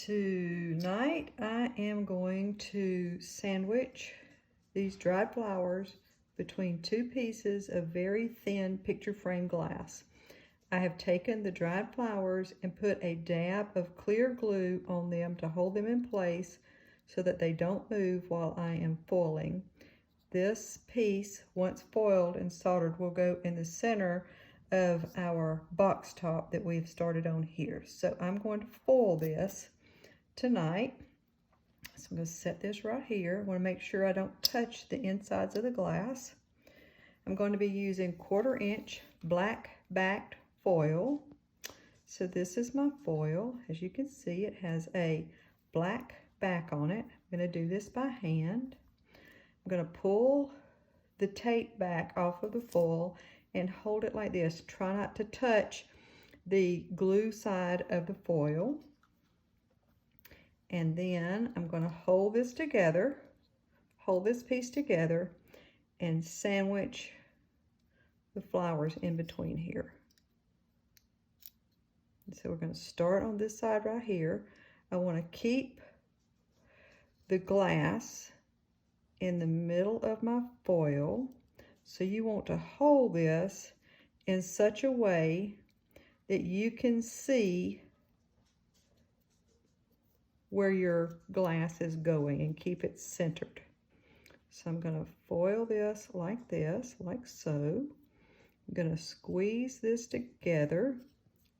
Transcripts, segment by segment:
Tonight I am going to sandwich these dried flowers between two pieces of very thin picture frame glass. I have taken the dried flowers and put a dab of clear glue on them to hold them in place so that they don't move while I am foiling. This piece, once foiled and soldered, will go in the center of our box top that we've started on here. So I'm going to foil this tonight. So I'm going to set this right here. I want to make sure I don't touch the insides of the glass. I'm going to be using 1/4 inch black backed foil. So this is my foil. As you can see, it has a black back on it. I'm going to do this by hand. I'm going to pull the tape back off of the foil and hold it like this. Try not to touch the glue side of the foil. And then I'm going to hold this together, hold this piece together, and sandwich the flowers in between here. And so we're going to start on this side right here. I want to keep the glass in the middle of my foil. So you want to hold this in such a way that you can see where your glass is going and keep it centered. So I'm going to foil this, like so. I'm going to squeeze this together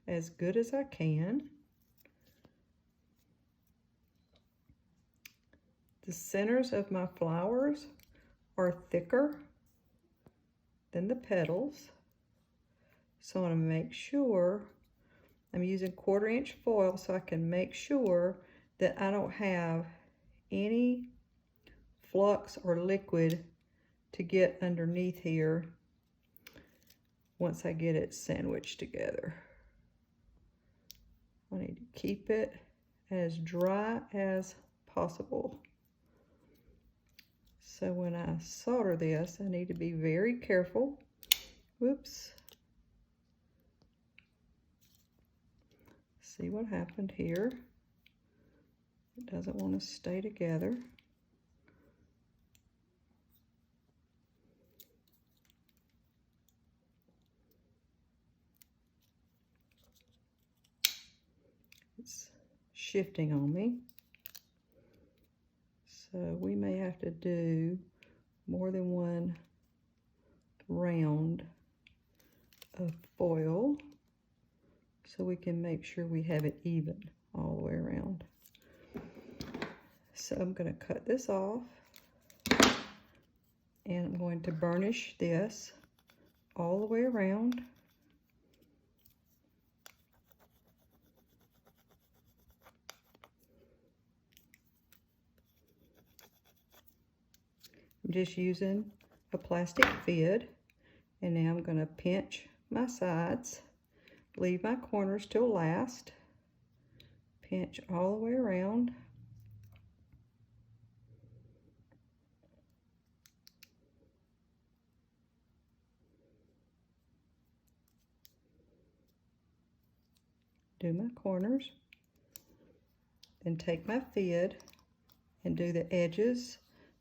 as good as I can. The centers of my flowers are thicker than the petals. So I want to make sure I'm using 1/4 inch foil so I can make sure that I don't have any flux or liquid to get underneath here once I get it sandwiched together. I need to keep it as dry as possible. So when I solder this, I need to be very careful. Whoops. See what happened here? It doesn't want to stay together. It's shifting on me. So we may have to do more than one round of foil so we can make sure we have it even all the way around. So I'm going to cut this off and I'm going to burnish this all the way around. I'm just using a plastic fid, and now I'm going to pinch my sides, leave my corners till last, pinch all the way around. Do my corners, then take my fid and do the edges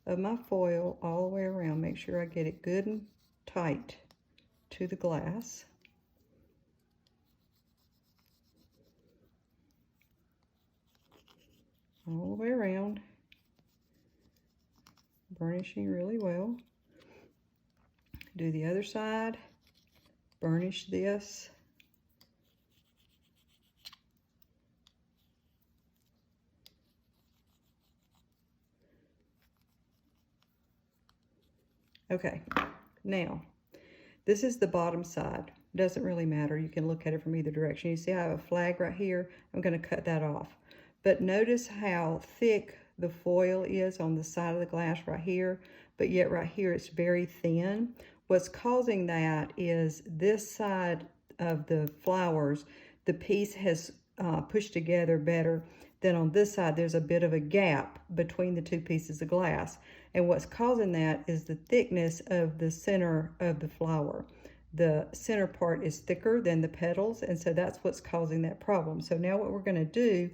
of my foil all the way around. Make sure I get it good and tight to the glass. All the way around, burnishing really well. Do the other side, burnish this. Okay, now this is the bottom side. Doesn't really matter. You can look at it from either direction. You see I have a flag right here. I'm going to cut that off. But notice how thick the foil is on the side of the glass right here, but yet right here it's very thin. What's causing that is this side of the flowers, the piece has pushed together better than on this side. There's a bit of a gap between the two pieces of glass. And what's causing that is the thickness of the center of the flower. The center part is thicker than the petals, and so that's what's causing that problem. So now what we're going to do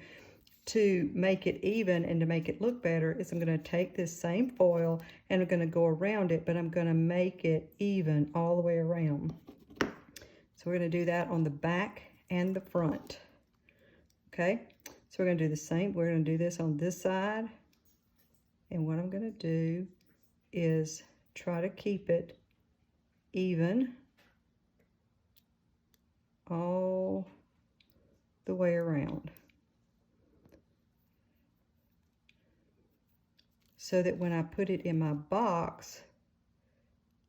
to make it even and to make it look better is I'm going to take this same foil and I'm going to go around it, but I'm going to make it even all the way around. So we're going to do that on the back and the front. Okay, so we're going to do the same. We're going to do this on this side. And what I'm going to do is try to keep it even all the way around, so that when I put it in my box,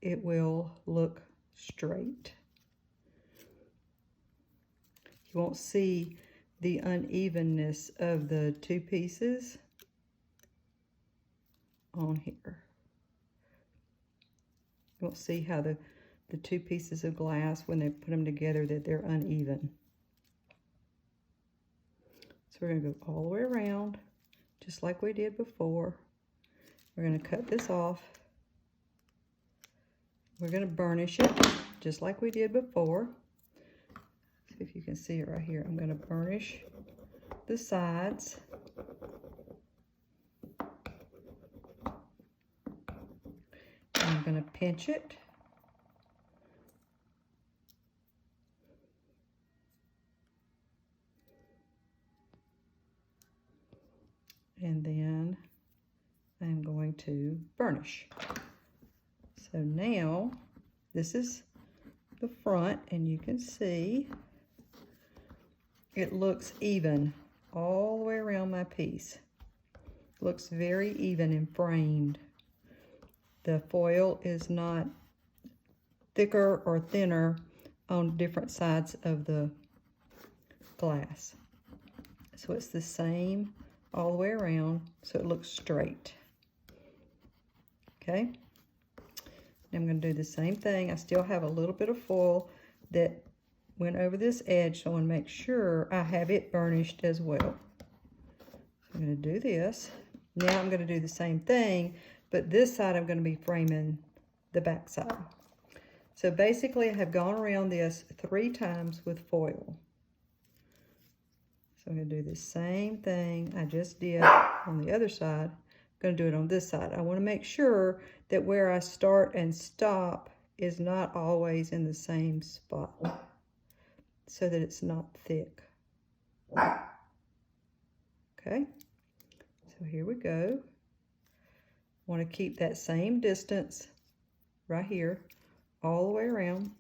it will look straight. You won't see the unevenness of the two pieces on here. You won't see how the two pieces of glass, when they put them together, that they're uneven. So we're going to go all the way around, just like we did before. We're going to cut this off. We're going to burnish it, just like we did before. See if you can see it right here. I'm going to burnish the sides. I'm going to pinch it. And then I'm going to burnish. So now this is the front, and you can see it looks even all the way around my piece. Looks very even and framed. The foil is not thicker or thinner on different sides of the glass. So it's the same all the way around, so it looks straight. Okay, I'm going to do the same thing. I still have a little bit of foil that went over this edge, so I want to make sure I have it burnished as well. So I'm going to do this. Now I'm going to do the same thing, but this side I'm going to be framing the back side. So basically I have gone around this 3 times with foil. So I'm going to do the same thing I just did on the other side. I'm going to do it on this side. I want to make sure that where I start and stop is not always in the same spot, so that it's not thick. Okay, so here we go. I want to keep that same distance right here all the way around.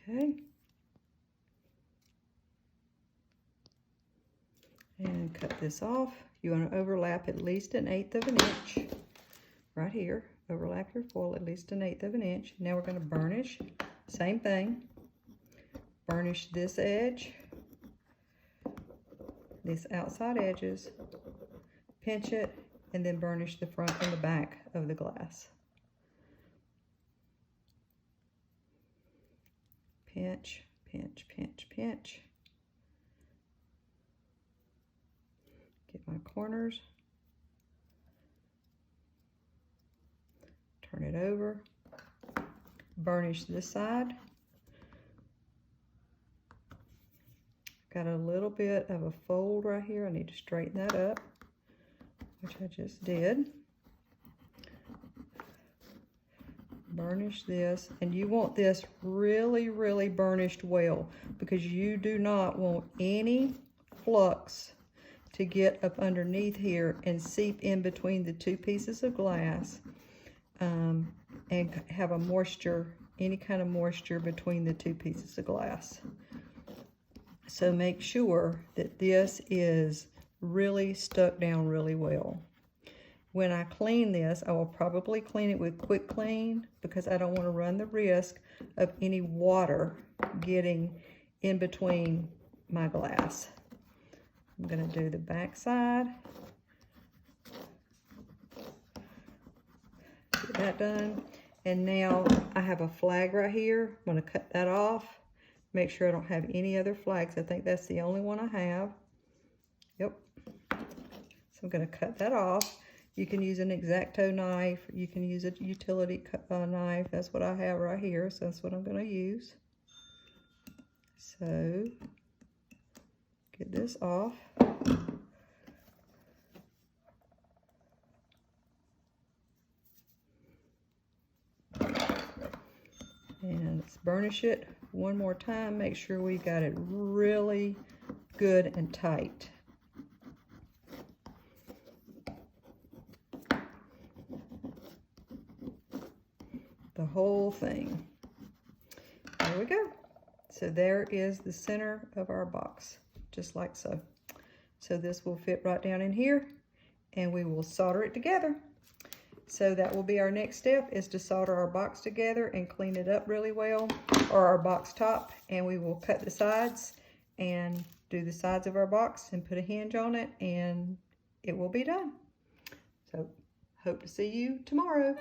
Okay. And cut this off. You want to overlap at least 1/8 of an inch. Right here. Overlap your foil at least 1/8 of an inch. Now we're going to burnish. Same thing. Burnish this edge. These outside edges. Pinch it. And then burnish the front and the back of the glass. Pinch, pinch, pinch, pinch. Get my corners. Turn it over. Burnish this side. Got a little bit of a fold right here. I need to straighten that up, which I just did. Burnish this, and you want this really, really burnished well, because you do not want any flux to get up underneath here and seep in between the 2 pieces of glass, and have a moisture, any kind of moisture between the 2 pieces of glass. So make sure that this is really stuck down really well. When I clean this, I will probably clean it with Quick Clean, because I don't want to run the risk of any water getting in between my glass. I'm going to do the back side. Get that done. And now I have a flag right here. I'm going to cut that off. Make sure I don't have any other flags. I think that's the only one I have. Yep. So I'm going to cut that off. You can use an X-Acto knife. You can use a utility knife. That's what I have right here, so that's what I'm going to use. So, get this off. And let's burnish it one more time. Make sure we got it really good and tight. The whole thing. There we go. So there is the center of our box, just like so. So this will fit right down in here, and we will solder it together. So that will be our next step, is to solder our box together and clean it up really well, or our box top, and we will cut the sides and do the sides of our box and put a hinge on it, and it will be done. So hope to see you tomorrow.